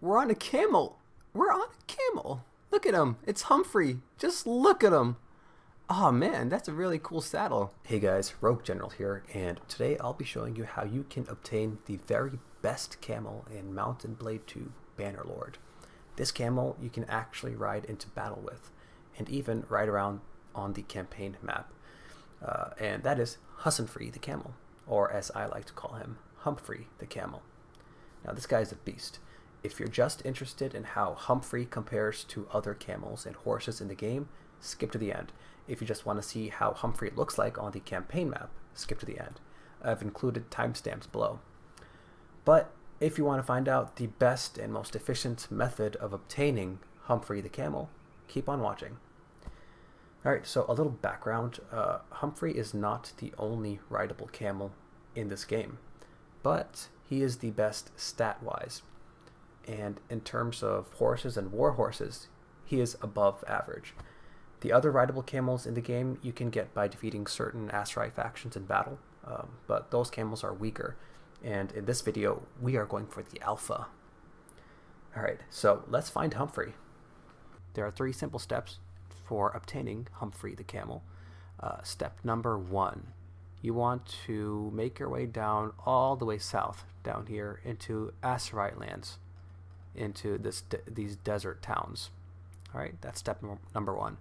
we're on a camel. We're on a camel. Look at him. It's Humphrey. Just look at him. Oh man, that's a really cool saddle. Hey guys, Rogue General here, and today I'll be showing you how you can obtain the very best camel in Mount & Blade 2 Bannerlord. This camel you can actually ride into battle with, and even ride around on the campaign map. And that is Husnphree the Camel, or as I like to call him, Humphrey the Camel. Now this guy is a beast. If you're just interested in how Humphrey compares to other camels and horses in the game, skip to the end. If you just want to see how Humphrey looks like on the campaign map, skip to the end. I've included timestamps below. But if you want to find out the best and most efficient method of obtaining Humphrey the Camel, keep on watching. Alright, so a little background. Humphrey is not the only rideable camel in this game, but he is the best stat-wise. And in terms of horses and war horses, he is above average. The other rideable camels in the game you can get by defeating certain Aserai factions in battle, but those camels are weaker. And in this video, we are going for the alpha. Alright, so let's find Humphrey. There are 3 simple steps for obtaining Humphrey the Camel. Step number 1. You want to make your way down all the way south, down here, into Aserai lands, into these desert towns. Alright, that's step number 1.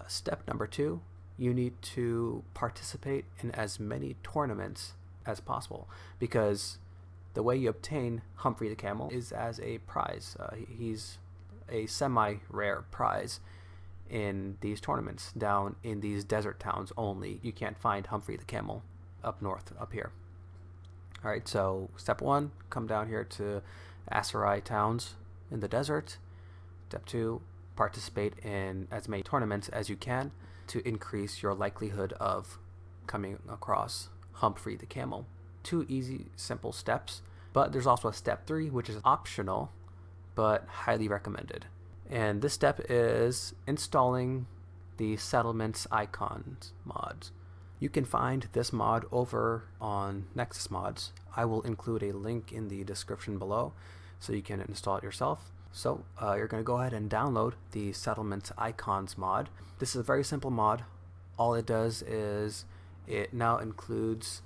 Step number 2, you need to participate in as many tournaments as possible, because the way you obtain Humphrey the Camel is as a prize. He's a semi-rare prize in these tournaments down in these desert towns only. You can't find Humphrey the Camel up north, up here. Alright, so step 1, come down here to Aserai towns in the desert. Step 2, participate in as many tournaments as you can to increase your likelihood of coming across Humphrey the Camel. 2 easy, simple steps, but there's also a step 3, which is optional, but highly recommended. And this step is installing the Settlements Icons mods. You can find this mod over on NexusMods. I will include a link in the description below so you can install it yourself. So you're going to go ahead and download the Settlements Icons mod. This is a very simple mod. All it does is it now includes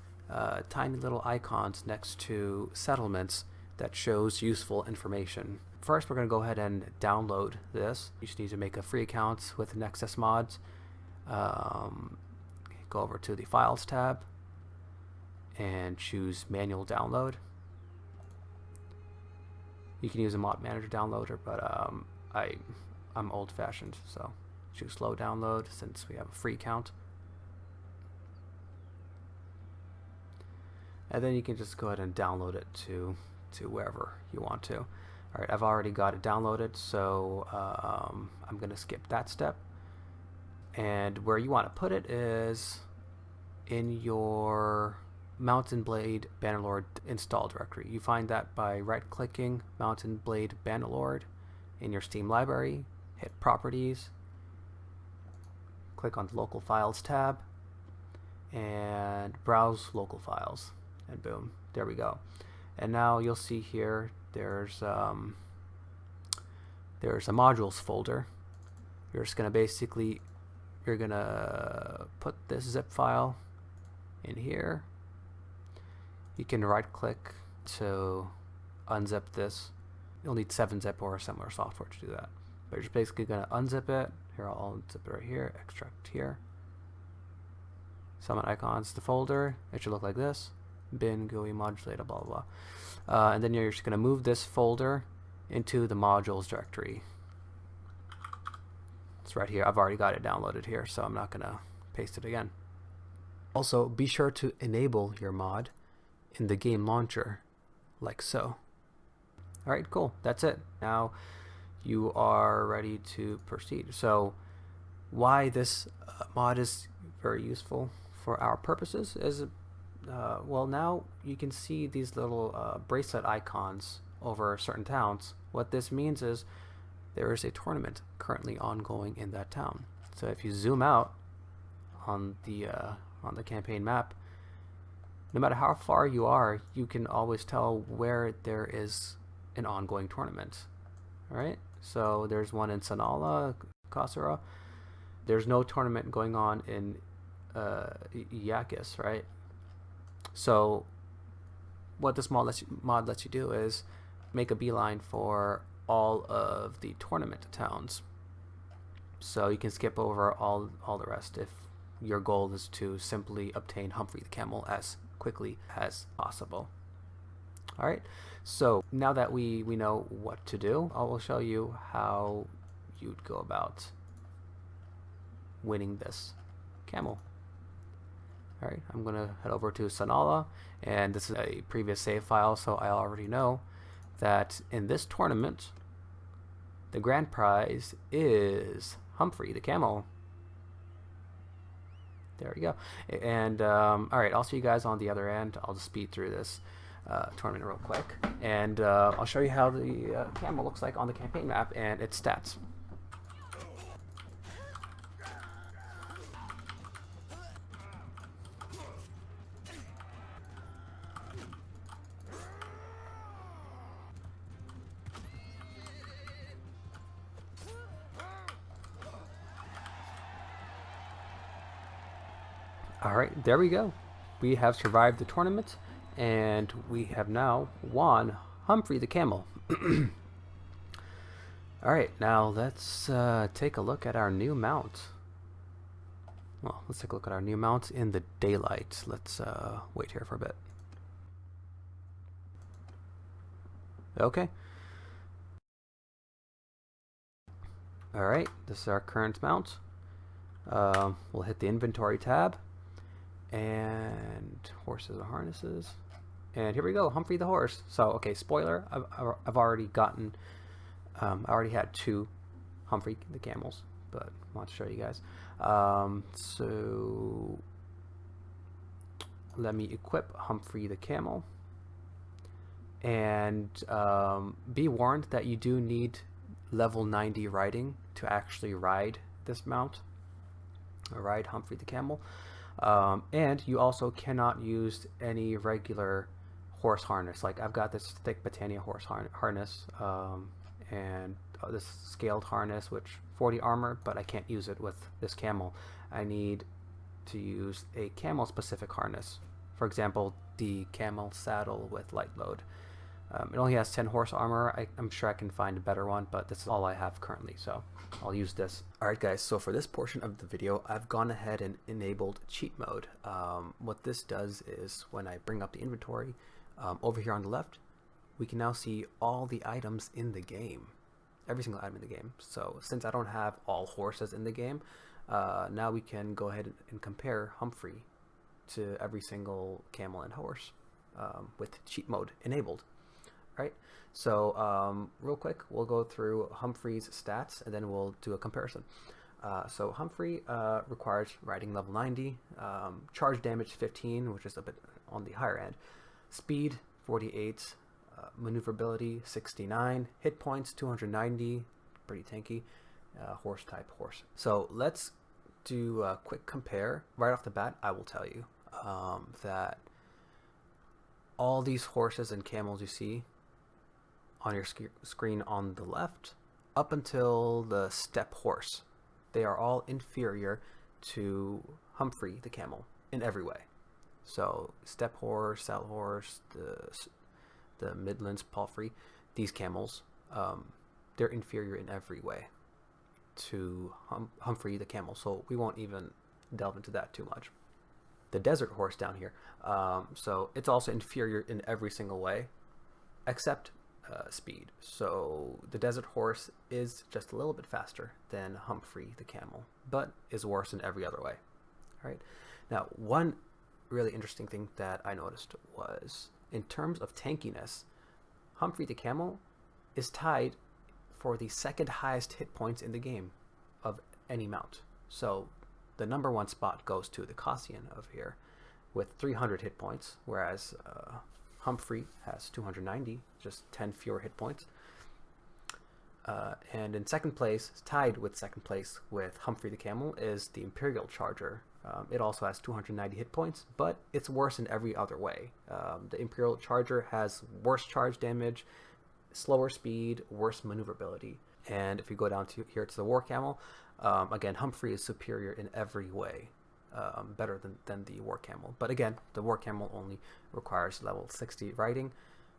tiny little icons next to settlements that shows useful information. First, we're going to go ahead and download this. You just need to make a free account with NexusMods. Go over to the Files tab and choose Manual Download. You can use a mod manager downloader, but I'm old-fashioned, so choose Slow Download since we have a free account. And then you can just go ahead and download it to wherever you want to. Alright, I've already got it downloaded, so I'm going to skip that step. And where you want to put it is in your Mount & Blade Bannerlord install directory. You find that by right-clicking Mount & Blade Bannerlord in your Steam library, hit Properties, click on the Local Files tab, and browse local files, and boom, there we go. And now you'll see here there's a modules folder. You're just gonna you're gonna put this zip file in here. You can right click to unzip this. You'll need 7-zip or similar software to do that, but you're just basically gonna unzip it. Here, I'll unzip it right here, extract here. Summon icons, the folder, it should look like this. Bin, GUI, modulator, blah, blah, blah. And then you're just going to move this folder into the modules directory. It's right here. I've already got it downloaded here, so I'm not going to paste it again. Also, be sure to enable your mod in the game launcher, like so. Alright, cool. That's it. Now you are ready to proceed. So why this mod is very useful for our purposes is, well, now you can see these little bracelet icons over certain towns. What this means is there is a tournament currently ongoing in that town. So if you zoom out on the campaign map, no matter how far you are, you can always tell where there is an ongoing tournament. All right, so there's one in Sanala, Kasura. There's no tournament going on in Yakis, right? So what this mod lets you do is make a beeline for all of the tournament towns. So you can skip over all the rest if your goal is to simply obtain Husnphree the Camel as quickly as possible. All right, so now that we know what to do, I will show you how you'd go about winning this camel. All right, I'm gonna head over to Sanala, and this is a previous save file, so I already know that in this tournament, the grand prize is Husnphree the Camel. There we go. And all right, I'll see you guys on the other end. I'll just speed through this tournament real quick, and I'll show you how the camel looks like on the campaign map and its stats. Alright, there we go. We have survived the tournament, and we have now won Husnphree the Camel. Alright, now let's take a look at our new mount. Well, let's take a look at our new mount in the daylight. Let's wait here for a bit. Okay. Alright, this is our current mount. We'll hit the inventory tab. And horses and harnesses, and here we go, Husnphree the horse. So okay, spoiler, I've already gotten I already had 2 Husnphree the camels, but I want to show you guys. So let me equip Husnphree the camel, and be warned that you do need level 90 riding to actually ride this mount, or ride Husnphree the camel. And you also cannot use any regular horse harness. Like I've got this thick Britannia horse harness, and this scaled harness, which 40 armor, but I can't use it with this camel. I need to use a camel specific harness. For example, the camel saddle with light load. It only has 10 horse armor. I'm sure I can find a better one, but this is all I have currently, so I'll use this. Alright guys, so for this portion of the video, I've gone ahead and enabled cheat mode. What this does is when I bring up the inventory, over here on the left, we can now see all the items in the game. Every single item in the game. So since I don't have all horses in the game, now we can go ahead and compare Husnphree to every single camel and horse with cheat mode enabled. Right, so real quick, we'll go through Husnphree's stats and then we'll do a comparison. So Husnphree requires riding level 90, charge damage 15, which is a bit on the higher end, speed 48, maneuverability 69, hit points 290, pretty tanky, horse type horse. So let's do a quick compare. Right off the bat, I will tell you that all these horses and camels you see on your screen on the left, up until the steppe horse, they are all inferior to Husnphree the camel in every way. So steppe horse, saddle horse, the Midlands palfrey, these camels, they're inferior in every way to Husnphree the camel. So we won't even delve into that too much. The desert horse down here, so it's also inferior in every single way, except speed. So the desert horse is just a little bit faster than Husnphree the camel, but is worse in every other way. All right. Now, one really interesting thing that I noticed was in terms of tankiness, Husnphree the camel is tied for the second highest hit points in the game of any mount. So the number 1 spot goes to the Cassian over here with 300 hit points, whereas Husnphree has 290, just 10 fewer hit points. And in second place, tied with second place with Husnphree the camel, is the Imperial Charger. It also has 290 hit points, but it's worse in every other way. The Imperial Charger has worse charge damage, slower speed, worse maneuverability. And if you go down to here to the War Camel, again, Husnphree is superior in every way, better than the War Camel. But again, the War Camel only requires level 60 riding.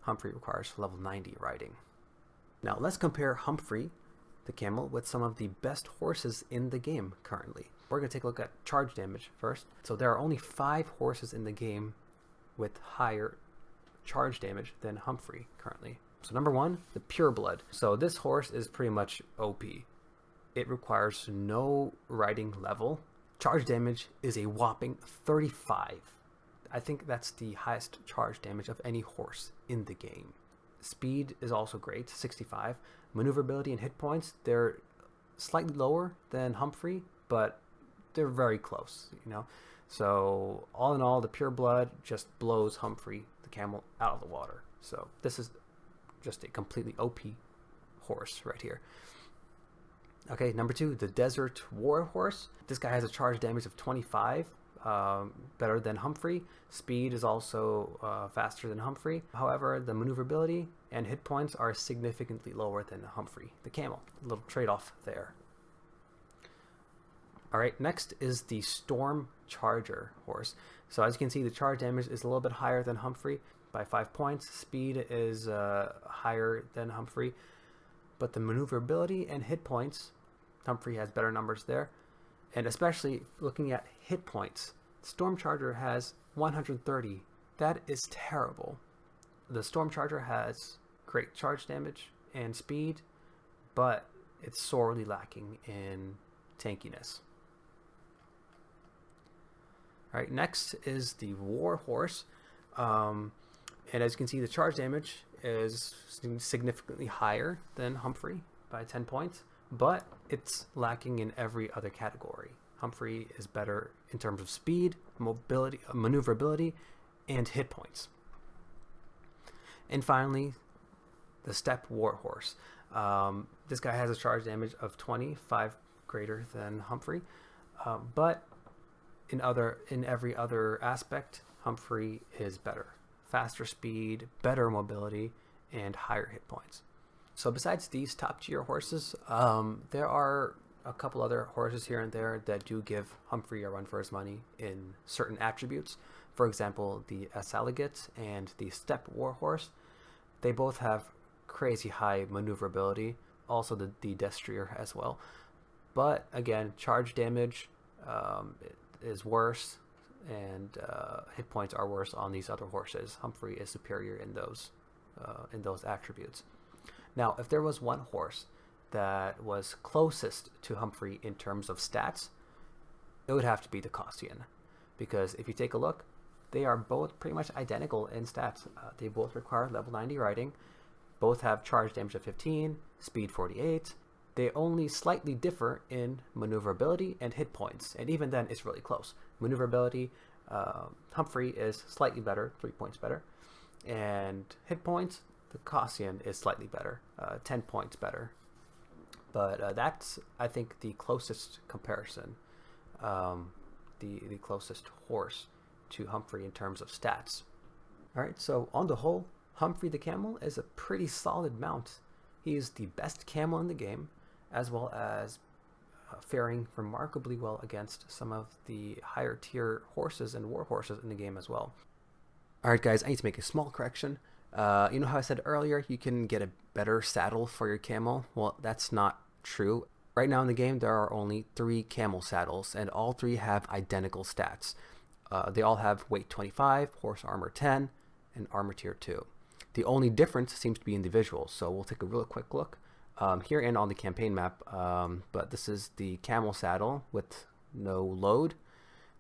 Husnphree requires level 90 riding. Now let's compare Husnphree the Camel with some of the best horses in the game currently. We're going to take a look at charge damage first. So there are only 5 horses in the game with higher charge damage than Husnphree currently. So number 1, the Pureblood. So this horse is pretty much OP. It requires no riding level. Charge damage is a whopping 35. I think that's the highest charge damage of any horse in the game. Speed is also great, 65. Maneuverability and hit points, they're slightly lower than Husnphree, but they're very close, you know. So all in all, the Pureblood just blows Husnphree the Camel out of the water. So this is just a completely OP horse right here. Okay, number 2, the Desert War Horse. This guy has a charge damage of 25, better than Husnphree. Speed is also faster than Husnphree. However, the maneuverability and hit points are significantly lower than Husnphree the Camel. A little trade-off there. Alright, next is the Storm Charger horse. So as you can see, the charge damage is a little bit higher than Husnphree by 5 points. Speed is higher than Husnphree, but the maneuverability and hit points, Husnphree has better numbers there. And especially looking at hit points, Storm Charger has 130. That is terrible. The Storm Charger has great charge damage and speed, but it's sorely lacking in tankiness. Alright, next is the War Horse. And as you can see, the charge damage is significantly higher than Husnphree by 10 points, but it's lacking in every other category. Husnphree is better in terms of speed, mobility, maneuverability, and hit points. And finally, the Steppe War Horse. This guy has a charge damage of 25 greater than Husnphree, but in every other aspect, Husnphree is better. Faster speed, better mobility, and higher hit points. So besides these top tier horses, there are a couple other horses here and there that do give Husnphree a run for his money in certain attributes. For example, the Aserai and the Steppe War Horse. They both have crazy high maneuverability, also the Destrier as well. But again, charge damage is worse, and hit points are worse on these other horses. Husnphree is superior in those attributes. Now, if there was one horse that was closest to Husnphree in terms of stats, it would have to be the Cassian, because if you take a look, they are both pretty much identical in stats. They both require level 90 riding, both have charge damage of 15, speed 48. They only slightly differ in maneuverability and hit points, and even then it's really close. Maneuverability, Husnphree is slightly better, 3 points better, and hit points, the Cassian is slightly better, 10 points better. But that's, I think, the closest comparison, the closest horse to Husnphree in terms of stats. Alright, so on the whole, Husnphree the Camel is a pretty solid mount. He is the best camel in the game, as well as faring remarkably well against some of the higher tier horses and war horses in the game as well. Alright guys, I need to make a small correction. You know how I said earlier you can get a better saddle for your camel? Well, that's not true. Right now in the game there are only 3 camel saddles, and all 3 have identical stats. They all have weight 25, horse armor 10, and armor tier 2. The only difference seems to be in the visuals, so we'll take a real quick look here and on the campaign map. But this is the camel saddle with no load.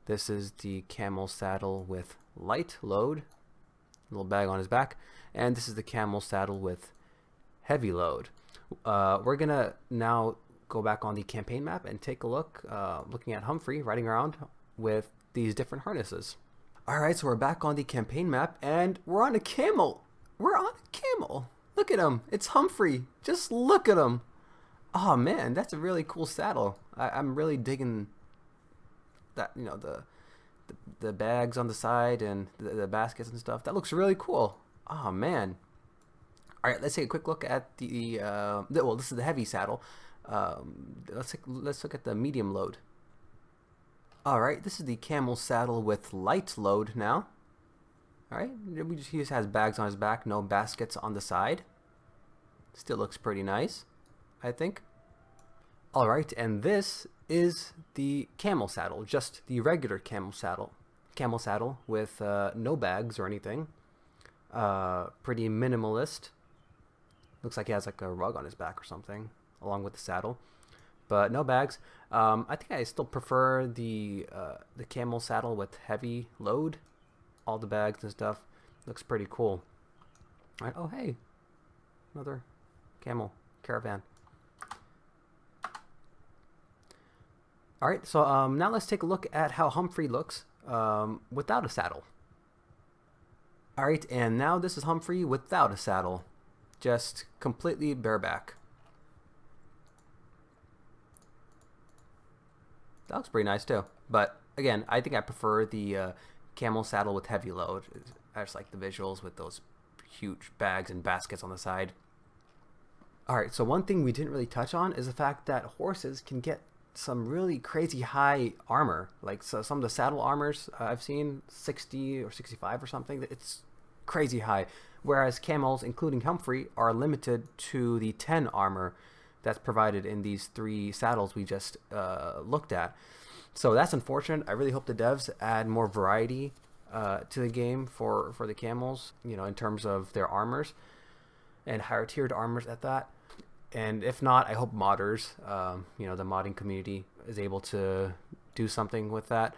This is the camel saddle with light load, little bag on his back, and this is the camel saddle with heavy load. We're gonna now go back on the campaign map and take a look, looking at Husnphree riding around with these different harnesses. Alright, so we're back on the campaign map, and we're on a camel. We're on a camel. Look at him. It's Husnphree. Just look at him. Oh man, that's a really cool saddle. I'm really digging that, you know, the bags on the side and the baskets and stuff. That looks really cool. Oh man. All right, let's take a quick look at well, this is the heavy saddle. Let's look at the medium load. All right, this is the camel saddle with light load now. All right, he just has bags on his back, no baskets on the side. Still looks pretty nice, I think. All right, and this is the camel saddle, just the regular camel saddle with no bags or anything. Pretty minimalist. Looks like he has like a rug on his back or something, along with the saddle, but no bags. I think I still prefer the camel saddle with heavy load. All the bags and stuff. Looks pretty cool. All right. Oh, hey, another camel caravan. All right, so now let's take a look at how Husnphree looks without a saddle. All right, and now this is Husnphree without a saddle, just completely bareback. That looks pretty nice too. But again, I think I prefer the camel saddle with heavy load. I just like the visuals with those huge bags and baskets on the side. Alright, so one thing we didn't really touch on is the fact that horses can get some really crazy high armor. Like some of the saddle armors I've seen, 60 or 65 or something. It's crazy high. Whereas camels, including Husnphree, are limited to the 10 armor that's provided in these 3 saddles we just looked at. So that's unfortunate. I really hope the devs add more variety to the game for the camels, you know, in terms of their armors and higher tiered armors at that. And if not, I hope modders, you know, the modding community is able to do something with that.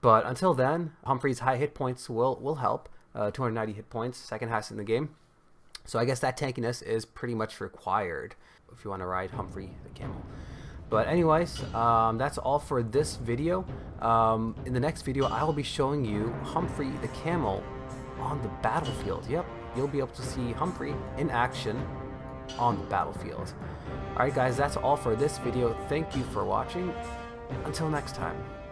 But until then, Husnphree's high hit points will help. 290 hit points, second highest in the game. So I guess that tankiness is pretty much required if you want to ride Husnphree the Camel. But anyways, that's all for this video. In the next video, I will be showing you Husnphree the Camel on the battlefield. Yep, you'll be able to see Husnphree in action on the battlefield. Alright guys, that's all for this video. Thank you for watching. Until next time.